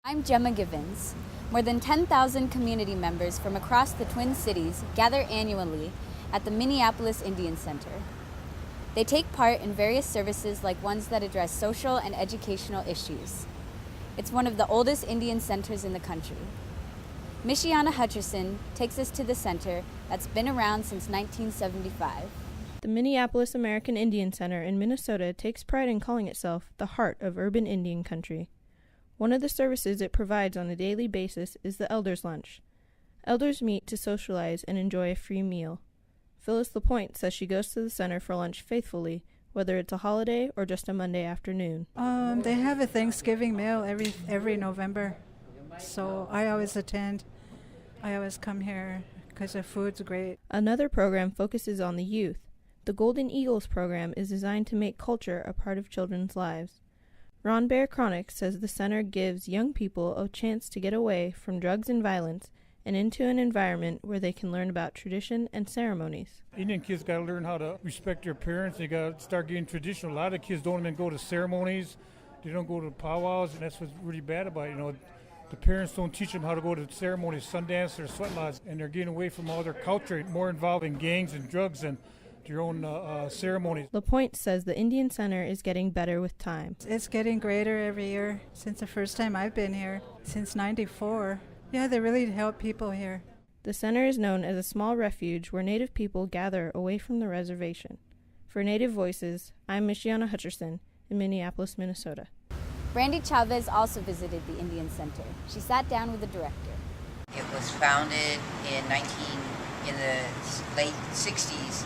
I'm Gemma Givens. More than 10,000 community members from across the Twin Cities gather annually at the Minneapolis Indian Center. They take part in various services like ones that address social and educational issues. It's one of the oldest Indian centers in the country. Michiana Hutcherson takes us to the center that's been around since 1975. The Minneapolis American Indian Center in Minnesota takes pride in calling itself the heart of urban Indian country. One of the services it provides on a daily basis is the Elders Lunch. Elders meet to socialize and enjoy a free meal. Phyllis LaPointe says she goes to the center for lunch faithfully, whether it's a holiday or just a Monday afternoon. They have a Thanksgiving meal every November, so I always attend. I always come here because the food's great. Another program focuses on the youth. The Golden Eagles program is designed to make culture a part of children's lives. Ron Bear Chronic says the center gives young people a chance to get away from drugs and violence and into an environment where they can learn about tradition and ceremonies. Indian kids got to learn how to respect their parents. They got to start getting traditional. A lot of kids don't even go to ceremonies. They don't go to powwows, and that's what's really bad about it. The parents don't teach them how to go to ceremonies, Sundance or sweat lodge, and they're getting away from all their culture, more involved in gangs and drugs and their own ceremonies. LaPointe says the Indian Center is getting better with time. It's getting greater every year since the first time I've been here, since '94. Yeah, they really help people here. The center is known as a small refuge where Native people gather away from the reservation. For Native Voices, I'm Michiana Hutcherson in Minneapolis, Minnesota. Brandy Chavez also visited the Indian Center. She sat down with the director. It was founded in the late 60s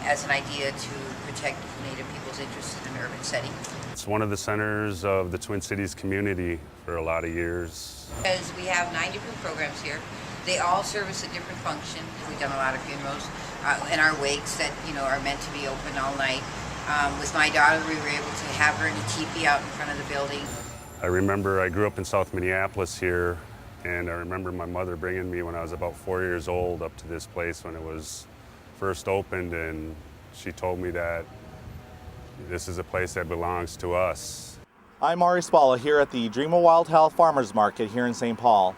as an idea to protect Native people's interests in an urban setting. It's one of the centers of the Twin Cities community for a lot of years. Because we have 9 different programs here. They all service a different function. We've done a lot of funerals and our wakes that are meant to be open all night. With my daughter, we were able to have her in a teepee out in front of the building. I remember I grew up in South Minneapolis here, and I remember my mother bringing me when I was about 4 years old up to this place when it was first opened, and she told me that this is a place that belongs to us. I'm Ari Spalla here at the Dream of Wild Health Farmers Market here in St. Paul.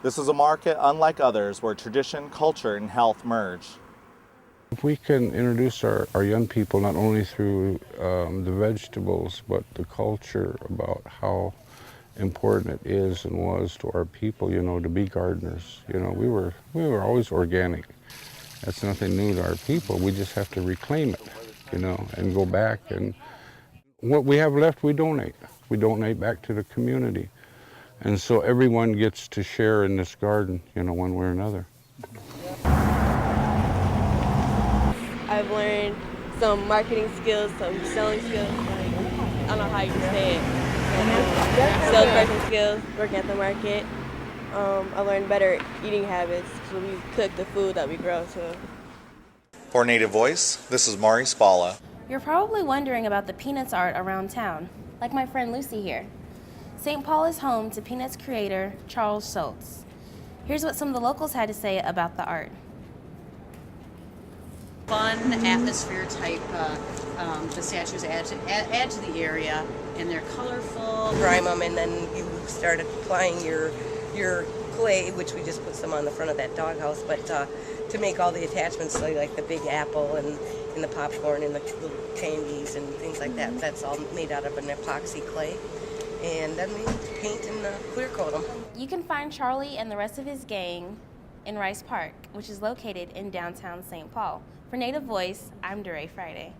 This is a market unlike others where tradition, culture, and health merge. If we can introduce our young people not only through the vegetables, but the culture about how important it is and was to our people, to be gardeners. We were always organic. That's nothing new to our people. We just have to reclaim it, and go back. And what we have left, we donate. We donate back to the community. And so everyone gets to share in this garden, one way or another. I've learned some marketing skills, some selling skills. I don't know how you say it. Salesperson skills, working at the market. I learned better eating habits because we cook the food that we grow too. For Native Voice, this is Mari Spalla. You're probably wondering about the Peanuts art around town, like my friend Lucy here. St. Paul is home to Peanuts creator Charles Schultz. Here's what some of the locals had to say about the art. Fun atmosphere type, the statues add to the area, and they're colorful. Prime them, and then you start applying your clay, which we just put some on the front of that doghouse, but to make all the attachments, so like the big apple and the popcorn and the little candies and things like that, that's all made out of an epoxy clay. And then we paint and clear coat them. You can find Charlie and the rest of his gang in Rice Park, which is located in downtown St. Paul. For Native Voice, I'm DeRay Friday.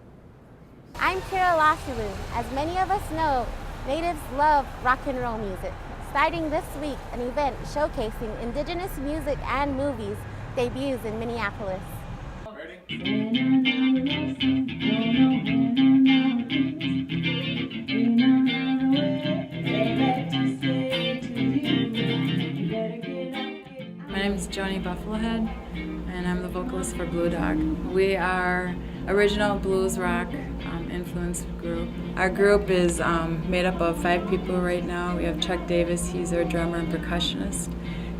I'm Kira Lashilu. As many of us know, Natives love rock and roll music. Starting this week, an event showcasing indigenous music and movies debuts in Minneapolis. My name is Joni Buffalohead, and I'm the vocalist for Blue Dog. We are original blues rock influenced group. Our group is made up of 5 people right now. We have Chuck Davis, he's our drummer and percussionist,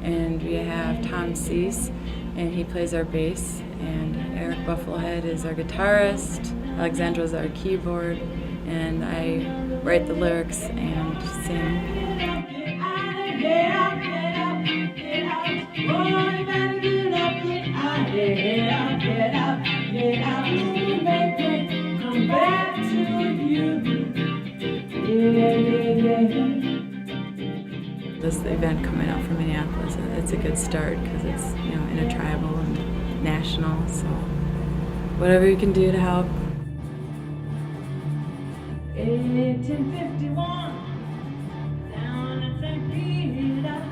and we have Tom Cease, and he plays our bass, and Eric Buffalohead is our guitarist, Alexandra's our keyboard, and I write the lyrics and sing. This event coming out from Minneapolis, it's a good start because it's, you know, intertribal and national, so whatever you can do to help. 1851, down at St. Peter,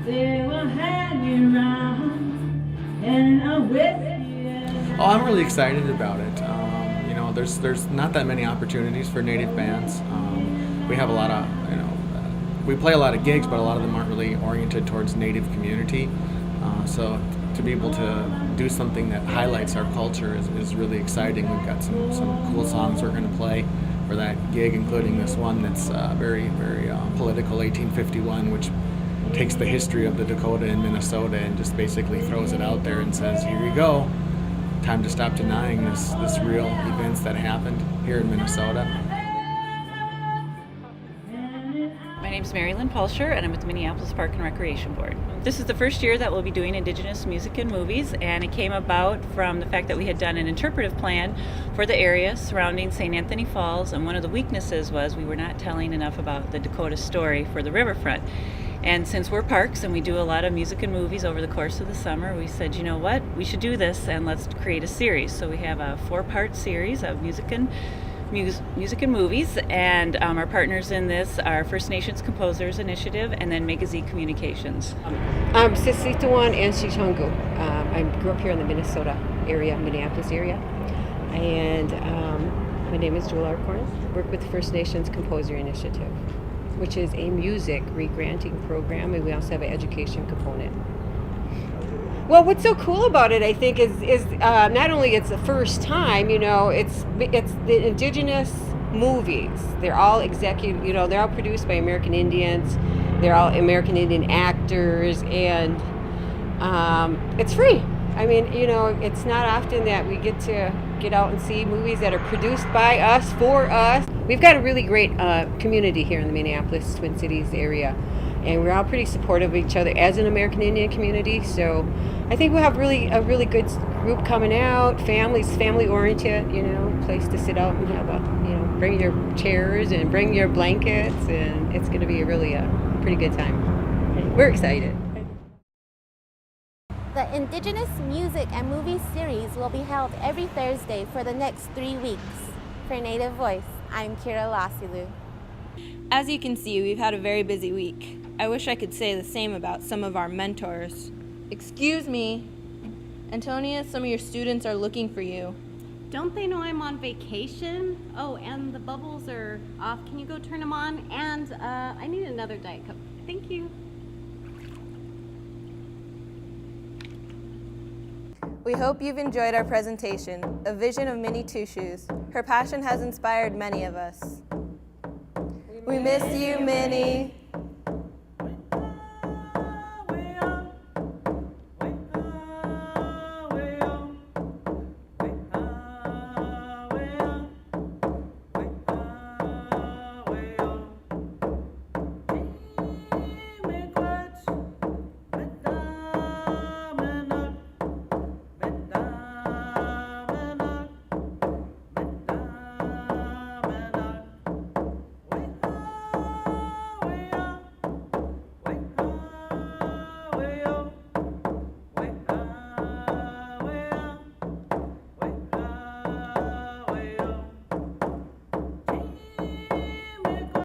they were hanging around and a whiskey. Oh, I'm really excited about it. You know, there's not that many opportunities for Native bands. We have a lot of, you know, we play a lot of gigs, but a lot of them aren't really oriented towards Native community. So to be able to do something that highlights our culture is really exciting. We've got some cool songs we're going to play for that gig, including this one that's very political, 1851, which takes the history of the Dakota and Minnesota and just basically throws it out there and says, here you go, time to stop denying this real events that happened here in Minnesota. My name is Mary Lynn Pulsher, and I'm with the Minneapolis Park and Recreation Board. This is the first year that we'll be doing Indigenous music and movies, and it came about from the fact that we had done an interpretive plan for the area surrounding St. Anthony Falls, and one of the weaknesses was we were not telling enough about the Dakota story for the riverfront. And since we're parks and we do a lot of music and movies over the course of the summer, we said, you know what, we should do this and let's create a series. So we have a 4-part series of music and movies, and our partners in this are First Nations Composers Initiative and then Megazee Communications. I'm Sisituan and Shishangu. I grew up here in the Minnesota area, Minneapolis area, and my name is Joel Arcorn. I work with the First Nations Composer Initiative, which is a music re-granting program, and we also have an education component. Well, what's so cool about it, I think, is not only it's the first time, you know, it's the Indigenous movies. They're all they're all produced by American Indians. They're all American Indian actors, and it's free. I mean, you know, it's not often that we get to get out and see movies that are produced by us, for us. We've got a really great community here in the Minneapolis, Twin Cities area. And we're all pretty supportive of each other as an American Indian community. So I think we'll have a really good group coming out. Family oriented, you know, place to sit out and have bring your chairs and bring your blankets, and it's going to be a pretty good time. We're excited. The Indigenous Music and Movie Series will be held every Thursday for the next 3 weeks. For Native Voice, I'm Kira Lasilu. As you can see, we've had a very busy week. I wish I could say the same about some of our mentors. Excuse me. Antonia, some of your students are looking for you. Don't they know I'm on vacation? Oh, and the bubbles are off. Can you go turn them on? And I need another Diet Coke. Thank you. We hope you've enjoyed our presentation, A Vision of Minnie Two Shoes. Her passion has inspired many of us. We miss you, Minnie.